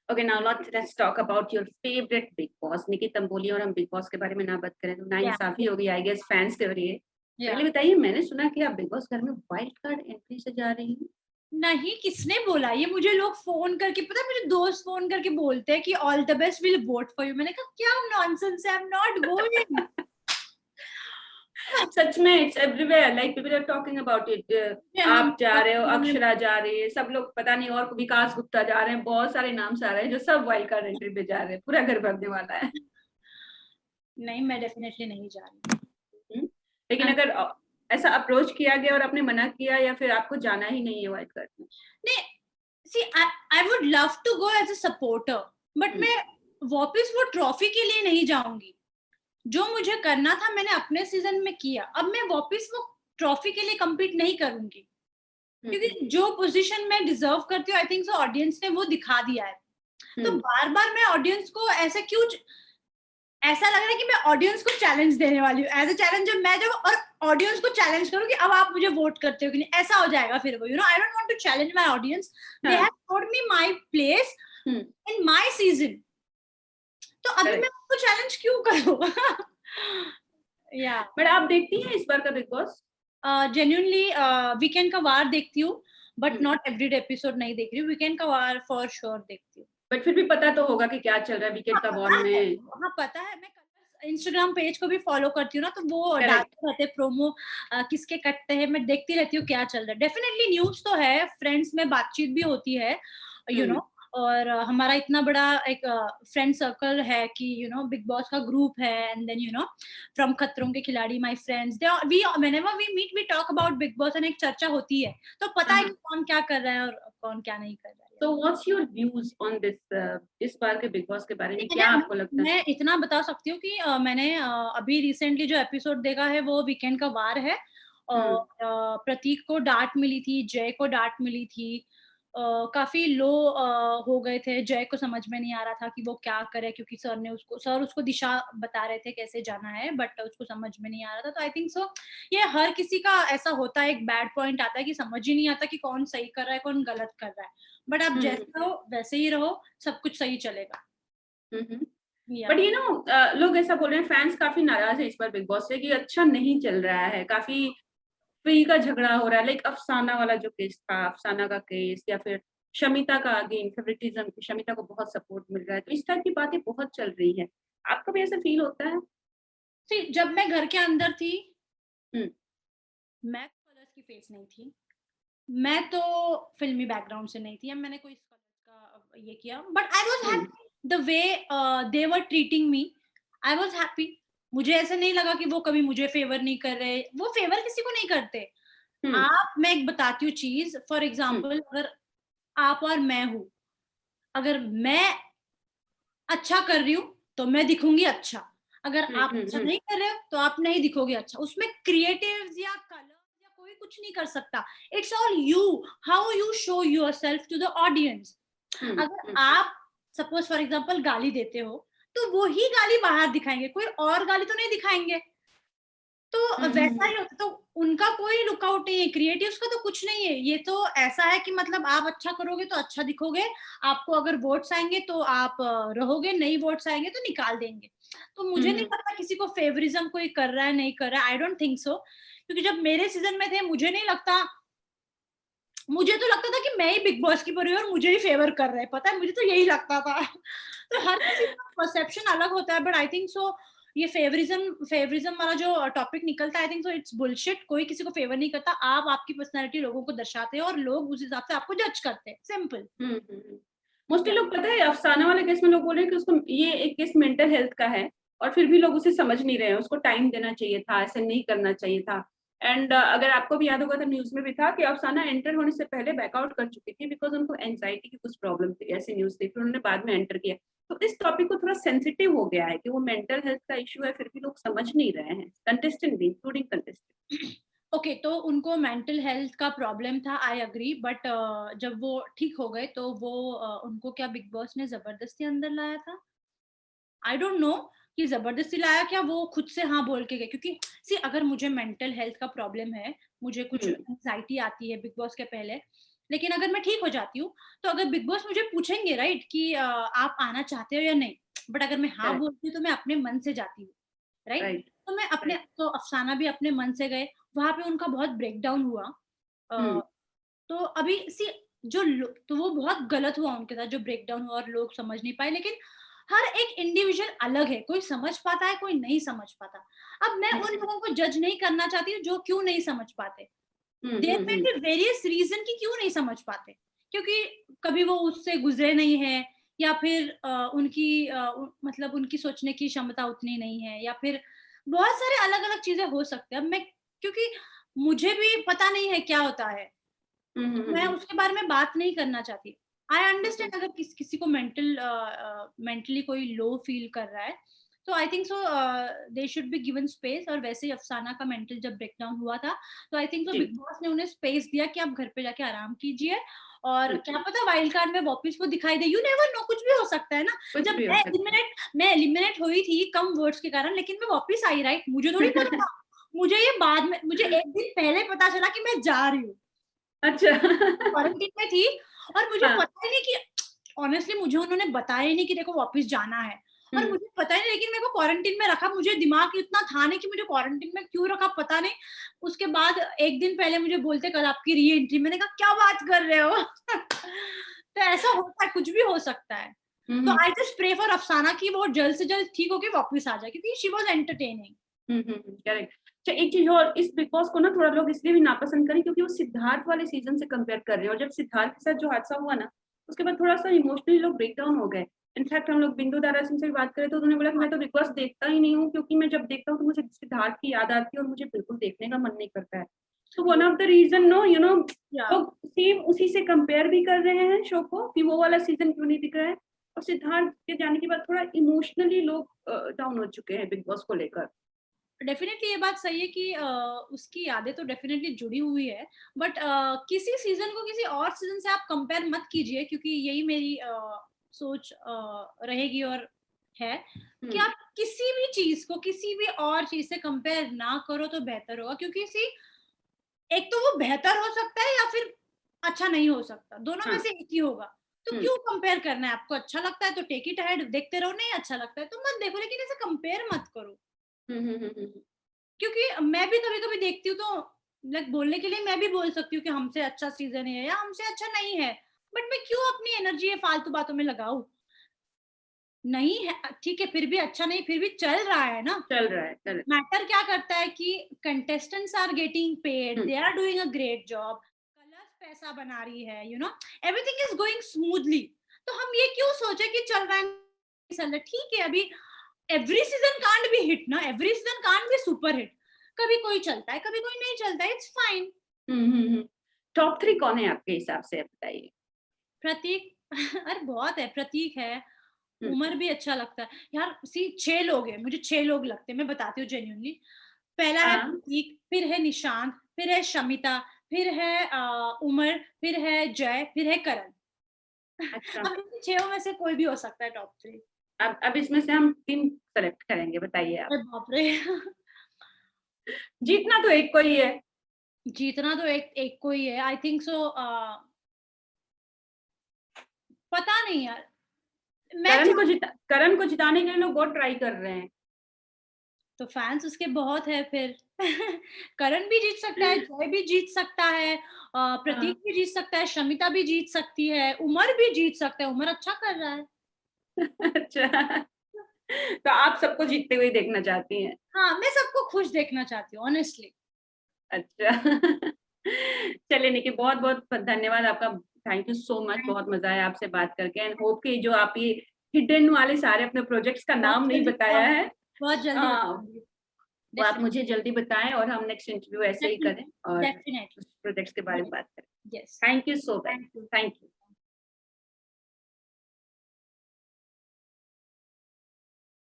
Okay, now let's talk about your favourite Bigg Boss. Nikki Tamboli और हम big boss के बारे में ना बात करें तो ना या इंसाफी होगी आई गेस फैंस के लिए। या पहले बताइए, मैंने सुना कि आप बिग बॉस घर में वाइल्ड कार्ड एंट्री से जा रही हैं। नहीं, किसने बोला ये? मुझे लोग फोन करके, पता है, मुझे दोस्त फोन करके बोलते हैं कि all the best, will vote for you. मैंने कहा क्या नॉनसेंस है, आई एम नॉट गोइंग। सच में it's everywhere, like people are talking about it. हम आप जा रहे हो, अक्षरा जा रही है, सब लोग पता नहीं, और विकास गुप्ता जा रहे हैं, बहुत सारे नाम आ रहे हैं जो सब वाइल्ड कार्ड एंट्री पे जा रहे हैं। पूरा घर भरने वाला है। नहीं, मैं डेफिनेटली नहीं जा रही। लेकिन अगर ऐसा अप्रोच किया गया और आपने मना किया, या फिर आपको जाना ही नहीं है वाइल्ड कार्ड में? नहीं, see I would love to go as a supporter, but मैं वापस वो ट्रॉफी के लिए नहीं जाऊंगी। जो मुझे करना था मैंने अपने सीजन में किया, अब मैं वापस वो ट्रॉफी के लिए compete नहीं करूंगी, क्योंकि जो पोजीशन मैं डिजर्व करती हूँ, आई थिंक सो ऑडियंस ने वो दिखा दिया है। तो बार बार मैं ऑडियंस को ऐसे क्यों, ऐसा लग रहा है कि मैं ऑडियंस को चैलेंज देने वाली हूँ, एज अ चैलेंज मैं जब और ऑडियंस को चैलेंज करूँ कि अब आप मुझे वोट करते हो कि नहीं, ऐसा हो जाएगा फिर वो, I don't want to challenge my audience. They have told me my place in my season, तो अभी मैं उनको चैलेंज क्यों करूँ? या बट आप देखती हैं इस बार का बिग बॉस? जेन्युइनली वीकेंड का वार देखती हूँ, बट नॉट एवरीडे एपिसोड नहीं देख रही हूँ। वीकेंड का वार फॉर श्योर देखती हूँ। बट फिर भी पता तो होगा कि क्या चल रहा है विकेट हाँ, का वॉर पता है। में। हाँ, पता है। मैं इंस्टाग्राम पेज को भी फॉलो करती हूँ ना, तो वो करेक्ट। डालते रहते प्रोमो, किसके कटते हैं, मैं देखती रहती हूँ क्या चल रहा है। डेफिनेटली न्यूज तो है, फ्रेंड्स में बातचीत भी होती है, यू नो और हमारा इतना बड़ा एक फ्रेंड सर्कल है कि बिग बॉस का ग्रुप है, and then from Khatron Ke Khiladi, my friends, they we whenever we meet we talk about Bigg Boss, and एक चर्चा होती है, तो पता है कि कौन क्या कर रहा है और कौन क्या नहीं कर रहा है। So what's your views on this इस बार के बिग बॉस के बारे में, क्या मैं आपको लगता है? मैं इतना बता सकती हूँ कि मैंने अभी रिसेंटली जो एपिसोड देखा है वो वीकेंड का वार है, और प्रतीक को डांट मिली थी, जय को डांट मिली थी, काफी लो हो गए थे। जय को समझ में नहीं आ रहा था कि वो क्या करे, क्योंकि सर उसको दिशा बता रहे थे कैसे जाना है, बट उसको समझ में नहीं आ रहा था। तो आई थिंक सो ये हर किसी का ऐसा होता है, एक बैड पॉइंट आता है कि समझ ही नहीं आता कि कौन सही कर रहा है कौन गलत कर रहा है, बट आप जैसे रहो वैसे ही रहो, सब कुछ सही चलेगा। बट लोग ऐसा बोल रहे हैं, फैंस काफी नाराज है इस बार बिग बॉस से कि अच्छा नहीं चल रहा है, काफी फ्री का झगड़ा हो रहा है। लाइक अफसाना वाला जो केस था, अफसाना का केस, या फिर शमिता का अगेन फेवरेटिज्म, शमिता को बहुत सपोर्ट मिल रहा है, तो इस टाइप की बातें बहुत चल रही है। आपको भी ऐसा फील होता है? जब मैं घर के अंदर थी, मैं कलर्स की फेस नहीं थी, मैं तो फिल्मी बैकग्राउंड से नहीं थी, अब मैंने कोई कलर्स का ये किया, but I was happy the way they were treating me, I was happy. मुझे ऐसा नहीं लगा कि वो कभी मुझे फेवर नहीं कर रहे, वो फेवर किसी को नहीं करते। आप, मैं एक बताती हूँ चीज, फॉर एग्जाम्पल, अगर आप और मैं हूं, अगर मैं अच्छा कर रही हूँ तो मैं दिखूंगी अच्छा, अगर आप अच्छा नहीं कर रहे हो तो आप नहीं दिखोगे अच्छा। उसमें क्रिएटिव या कलर या कोई कुछ नहीं कर सकता। It's all you, how you show yourself to the audience. अगर आप सपोज फॉर एग्जांपल गाली देते हो, तो वो ही गाली बाहर दिखाएंगे, कोई और गाली तो नहीं दिखाएंगे। तो वैसा ही होता, तो उनका कोई लुकआउट नहीं है, क्रिएटिव्स का तो कुछ नहीं है। ये तो ऐसा है कि मतलब आप अच्छा करोगे तो अच्छा दिखोगे, आपको अगर वोट्स आएंगे तो आप रहोगे, नहीं वोट्स आएंगे तो निकाल देंगे। तो मुझे नहीं पता किसी को फेवरिज्म कोई कर रहा है नहीं कर रहा है, आई डोंट थिंक सो, क्योंकि जब मेरे सीजन में थे मुझे नहीं लगता, मुझे तो लगता था कि मैं ही बिग बॉस की परी हूँ और मुझे ही फेवर कर रहे हैं, पता है, मुझे तो यही लगता था। तो हर किसी का परसेप्शन अलग होता है, बट आई थिंक सो ये फेवरिज्म वाला जो टॉपिक निकलता है, आई थिंक सो इट्स बुलशिट। कोई किसी को फेवर नहीं करता, आप आपकी पर्सनालिटी लोगों को दर्शाते हैं और लोग उस हिसाब से आपको जज करते हैं, सिंपल। मोस्टली लोग, पता है, अफसाना वाले केस में लोग बोल रहे हैं कि उसको ये एक केस मेंटल हेल्थ का है, और फिर भी लोग उसे समझ नहीं रहे हैं, उसको टाइम देना चाहिए था, ऐसे नहीं करना चाहिए था। एंड अगर आपको भी याद होगा तो न्यूज में भी था कि अफसाना एंटर होने से पहले बैकआउट कर चुकी थी, बिकॉज उनको एंजाइटी की कुछ प्रॉब्लम थी, ऐसी न्यूज थी, फिर उन्होंने बाद में एंटर किया। तो इस टॉपिक को थोड़ा सेंसिटिव हो गया है कि वो मेंटल हेल्थ का इश्यू है, फिर भी लोग समझ नहीं रहे हैं, कंटेस्टेंट भी, इंक्लूडिंग कंटेस्टेंट। ओके, तो उनको मेंटल हेल्थ का प्रॉब्लम था, आई अग्री, बट जब वो ठीक हो गए तो वो उनको क्या बिग बॉस ने जबरदस्ती अंदर लाया था? आई डोंट नो कि जबरदस्ती लाया क्या, वो खुद से हाँ बोल के गए। क्योंकि अगर मुझे मेंटल हेल्थ का प्रॉब्लम है, मुझे कुछ एंजाइटी आती है बिग बॉस के पहले, लेकिन अगर मैं ठीक हो जाती हूँ, तो अगर बिग बॉस मुझे पूछेंगे राइट कि आप आना चाहते हो या नहीं, बट अगर मैं हाँ करेक्ट, बोलती हूँ तो मैं अपने मन से जाती हूँ, राइट? राइट, तो मैं अपने राइट। तो अफ़साना भी अपने मन से गए, वहाँ पे उनका बहुत ब्रेकडाउन हुआ। हुँ, तो अभी सी जो लो तो वो बहुत गलत हुआ उनके साथ जो ब्रेकडाउन हुआ और लोग समझ नहीं पाए, लेकिन हर एक इंडिविजुअल अलग है, कोई समझ पाता है, कोई नहीं समझ पाता। अब मैं हुँ, उन लोगों को जज नहीं करना चाहती हूँ जो क्यों नहीं समझ पाते। Hmm, there hmm, may hmm. Be various reason कि क्यों नहीं समझ पाते, क्योंकि कभी वो उससे गुज़रे नहीं हैं या फिर उनकी मतलब उनकी सोचने की क्षमता उतनी नहीं है या फिर बहुत सारे अलग-अलग चीज़ें हो सकते हैं। अब मैं क्योंकि मुझे भी पता नहीं है क्या होता है, हुँ, हुँ, हुँ, मैं हुँ। उसके बारे में बात नहीं करना चाहती। आई हुँ, हुँ। अंडरस्टैंड अगर किसी को मेंटली कोई लो फील कर रहा है, तो I think so they should be given space. और वैसे ही अफ़साना का मेंटल जब ब्रेकडाउन हुआ था, तो आई थिंक सो जी, बिग बॉस ने उन्हें स्पेस दिया कि आप घर पे जाके आराम कीजिए और हुँ, क्या पता वाइल्ड कार्ड में वापस वो दिखाई दे, यू नेवर नो, कुछ भी हो सकता है ना। कुछ जब भी हो सकता है। मैं एलिमिनेट हुई थी कम वोट्स के कारण, लेकिन मैं वापस आई राइट, मुझे थोड़ी पता था। मुझे ये बाद में मुझे 1 दिन पहले पता चला कि मैं जा रही हूँ। अच्छा। क्वारंटीन में थी और मुझे हाँ, पता ही नहीं कि ऑनेस्टली मुझे उन्होंने बताया ही नहीं कि देखो वापस जाना है और हुँ, मुझे पता ही नहीं, लेकिन मेरे को क्वारंटीन में रखा, मुझे दिमाग इतना था नहीं कि मुझे क्वारंटीन में क्यों रखा पता नहीं। उसके बाद 1 दिन पहले मुझे बोलते कल आपकी री एंट्री, मैंने कहा क्या बात कर रहे हो? तो ऐसा होता है, कुछ भी हो सकता है। हुँ, तो हुँ, आई जस्ट प्रे फॉर अफसाना कि वो जल्द से जल्द ठीक होके वापस आ जाए क्योंकि she was entertaining. Hmm, hmm, hmm, correct. अच्छा एक चीज़ और इस बिग बॉस को ना थोड़ा लोग इसलिए भी नापसंद करें क्योंकि वो सिद्धार्थ वाले सीज़न से कंपेयर कर रहे हैं और जब सिद्धार्थ के साथ जो हादसा हुआ ना, उसके बाद थोड़ा-सा इमोशनली लोग ब्रेक डाउन हो गए। इनफैक्ट हम लोग बिंदु दारा सिंह से भी बात करें तो उन्होंने बोला कि मैं तो बिग बॉस देखता ही नहीं हूँ क्योंकि मैं जब देखता हूँ तो मुझे सिद्धार्थ की याद आती है और मुझे बिल्कुल देखने का मन नहीं करता है। तो one of the reason no you know या लोग सेम उसी से कंपेयर भी कर रहे हैं शो को कि वो वाला सीज़न क्यों नहीं दिख रहा है और सिद्धार्थ के जाने के बाद थोड़ा इमोशनली लोग डाउन हो चुके हैं बिग बॉस को लेकर। डेफिनेटली ये बात सही है कि उसकी यादें तो डेफिनेटली जुड़ी हुई है, बट किसी सीजन को किसी और सीजन से आप कंपेयर मत कीजिए क्योंकि यही मेरी सोच रहेगी और है कि हुँ, आप किसी भी चीज को किसी भी और चीज से कंपेयर ना करो तो बेहतर होगा, क्योंकि सी एक तो वो बेहतर हो सकता है या फिर अच्छा नहीं हो सकता, दोनों में हाँ, से एक ही होगा। तो हुँ। क्यों कंपेयर करना है? आपको अच्छा लगता है तो टेक इट अहेड, देखते रहो, नहीं अच्छा लगता है तो मत देखो, लेकिन ऐसे कंपेयर मत करो। हुँ, हुँ, हुँ, हुँ, हुँ। क्योंकि मैं भी कभी-कभी देखती हूँ तो लाइक बोलने के लिए मैं भी बोल सकती हूँ कि हमसे अच्छा सीज़न है या हमसे अच्छा नहीं है। बट मैं क्यों अपनी एनर्जी ये फालतू बातों में लगाऊँ? नहीं है ठीक है, फिर भी अच्छा नहीं, फिर भी चल रहा है ना। चल रहा है, करेक्ट। मैटर क्या करता है कि कंटेस्टेंट्स आर गेटिंग पेड, हुँ, they are doing a great job, Colors पैसा बना रही है, you know, everything is going smoothly. तो हम ये क्यों सोचे कि चल रहा है, नहीं चल रहा है, ठीक है अभी every season can't be hit ना, every season can't be super hit. कभी कोई चलता है, कभी कोई नहीं चलता है, it's fine. Hmm, hmm, hmm. Top 3 कौन है आपके हिसाब से आप बताइए? प्रतीक अरे बहुत है, प्रतीक है, हुँ, उमर भी अच्छा लगता है। यार सी 6 लोग हैं, मुझे 6 लोग लगते हैं, मैं बताती हूँ जेन्युइनली। पहला है हाँ, प्रतीक, फिर है निशांत, फिर है शमिता, फिर है उमर, फिर है जय, फिर है करण। अच्छा। अब इन 6 में से कोई भी हो सकता है टॉप 3। अब इसमें से हम 3 सेलेक्ट करेंगे, बताइए आप। अरे बाप रे! जीतना तो एक को ही है। जीतना तो एक एक को ही है। आई थिंक सो पता नहीं यार। मैं करण को जिताने के लिए लोग बहुत ट्राई कर रहे हैं। तो फैन्स उसके बहुत है फिर। करण भी जीत सकता है, जय भी जीत सकता है, हाँ, प्रतीक भी जीत सकता है, शमिता भी जीत सकती है, उमर भी जीत सकता है, उमर अच्छा कर रहा है। अच्छा। तो आप सबको जीतते हुए देखना चाहती हैं। हाँ, मैं सबको खुश देखना चाहती हूँ ऑनेस्टली। अच्छा। चलिए निकी बहुत-बहुत धन्यवाद आपका। Thank you so much. Thank बहुत यू। मज़ा आया आपसे बात करके एंड होप कि जो आप ये हिडन वाले सारे अपने प्रोजेक्ट्स का बहुत नाम नहीं जल्दी बताया बताऊँगी, है बहुत जल्दी अ, बताऊँगी। वो आप डेफिनिटली, मुझे जल्दी बताएँ और हम नेक्स्ट इंटरव्यू ऐसे ही करें डेफिनिटली, और डेफिनिटली। उस प्रोजेक्ट्स के बारे में यस, बात करें। Yes. Thank you so much. Thank you. Thank you.